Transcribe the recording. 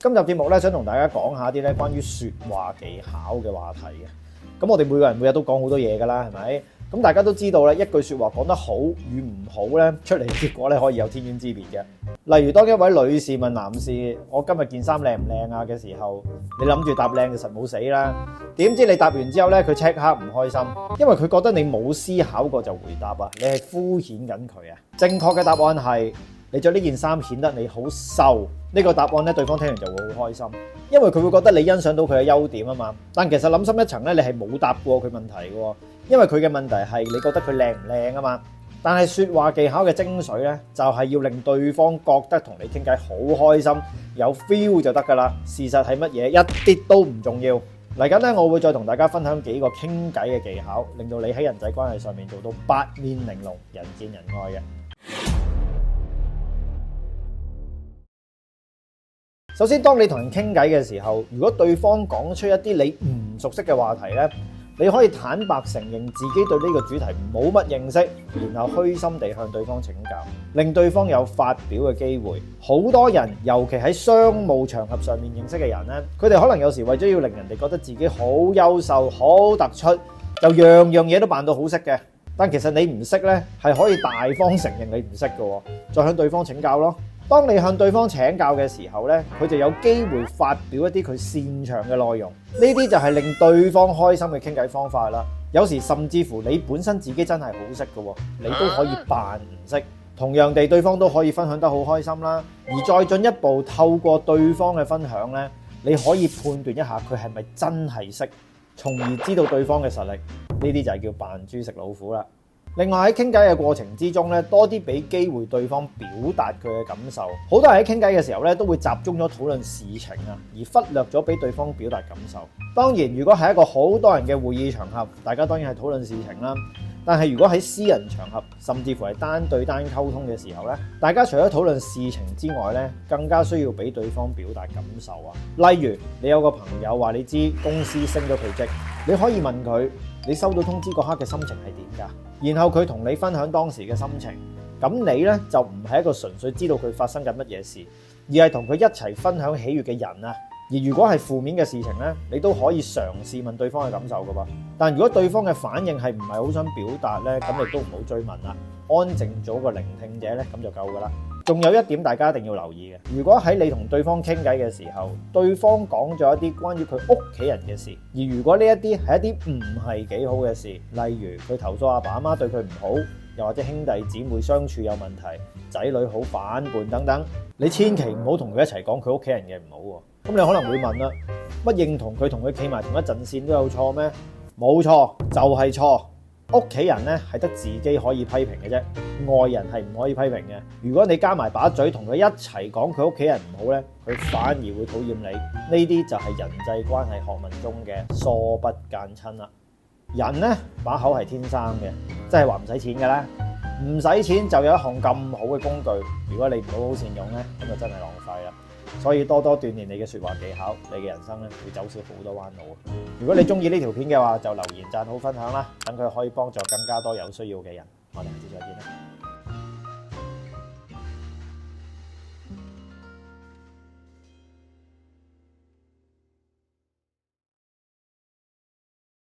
今集節目咧，想同大家講下啲咧關於説話技巧嘅話題嘅。咁我哋每個人每日都講好多嘢㗎啦，係咪？咁大家都知道咧，一句説話講得好與唔好咧，出嚟結果咧可以有天淵之別嘅。例如當一位女士問男士：我今日件衫靚唔靚啊嘅時候，你諗住答靚就實冇死啦。點知你答完之後咧，佢即刻唔開心，因為佢覺得你冇思考過就回答啊，你係敷衍緊佢啊。正確嘅答案係：你着呢件衫顯得你好瘦。呢個答案咧，對方聽完就會好開心，因為佢會覺得你欣賞到佢嘅優點啊嘛。但其實諗深一層咧，你係冇答過佢問題嘅喎，因為佢嘅問題係你覺得佢靚唔靚啊嘛。但係説話技巧嘅精髓咧，就係要令對方覺得同你傾偈好開心，有 feel 就得㗎啦。事實係乜嘢？一啲都唔重要。嚟緊咧，我會再同大家分享幾個傾偈嘅技巧，令到你喺人際關係上面做到八面玲瓏、人見人愛嘅。首先，當你同人傾偈嘅時候，如果對方講出一啲你唔熟悉嘅話題咧，你可以坦白承認自己對呢個主題冇乜認識，然後虛心地向對方請教，令對方有發表嘅機會。好多人，尤其喺商務場合上面認識嘅人咧，佢哋可能有時為咗要令人哋覺得自己好優秀、好突出，就樣樣嘢都扮到好識嘅。但其實你唔識咧，係可以大方承認你唔識嘅，再向對方請教咯。當你向對方請教嘅時候咧，佢就有機會發表一啲佢擅長嘅內容，呢啲就係令對方開心嘅傾偈方法啦。有時甚至乎你本身自己真係好識嘅，你都可以扮唔識，同樣地對方都可以分享得好開心啦。而再進一步透過對方嘅分享咧，你可以判斷一下佢係咪真係識，從而知道對方嘅實力。呢啲就係叫扮豬食老虎啦。另外喺傾偈嘅過程之中咧，多啲俾機會對方表達佢嘅感受。好多人喺傾偈嘅時候咧，都會集中咗討論事情啊，而忽略咗俾對方表達感受。當然，如果係一個好多人嘅會議場合，大家當然係討論事情啦。但係如果喺私人場合，甚至乎係單對單溝通嘅時候咧，大家除咗討論事情之外咧，更加需要俾對方表達感受啊。例如，你有個朋友話你知公司升咗佢職，你可以問佢：你收到通知嗰刻嘅心情係點㗎？然後佢同你分享當時嘅心情，咁你咧就唔係一個純粹知道佢發生緊乜嘢事，而係同佢一齊分享喜悅嘅人啊。而如果係負面嘅事情咧，你都可以嘗試問對方嘅感受㗎噃。但如果對方嘅反應係唔係好想表達咧，咁你都唔好追問啦，安靜做個聆聽者咧，咁就夠㗎啦。仲有一點大家一定要留意嘅，如果喺你同對方傾偈嘅時候，對方講咗一啲關於佢屋企人嘅事，而如果呢一啲係一啲唔係幾好嘅事，例如佢投訴阿爸阿媽對佢唔好，又或者兄弟姊妹相處有問題，仔女好反叛等等，你千祈唔好同佢一齊講佢屋企人嘅唔好喎。咁你可能會問啦，乜認同佢同佢企埋同一陣線都有錯咩？冇錯，就係錯。屋企人咧係得自己可以批評嘅啫，外人係唔可以批評嘅。如果你加埋把嘴同佢一齊講佢屋企人唔好咧，佢反而會討厭你。呢啲就係人際關係學問中嘅疏不間親啦。人咧把口係天生嘅，即係話唔使錢嘅啦，唔使錢就有一項咁好嘅工具。如果你唔好好善用咧，咁就真係浪費啦。所以多多鍛鍊你嘅説話技巧，你嘅人生咧會走少好多彎路。如果你中意呢條片嘅話，就留言讚好分享啦，等佢可以幫助更加多有需要嘅人。我哋下次再見啦。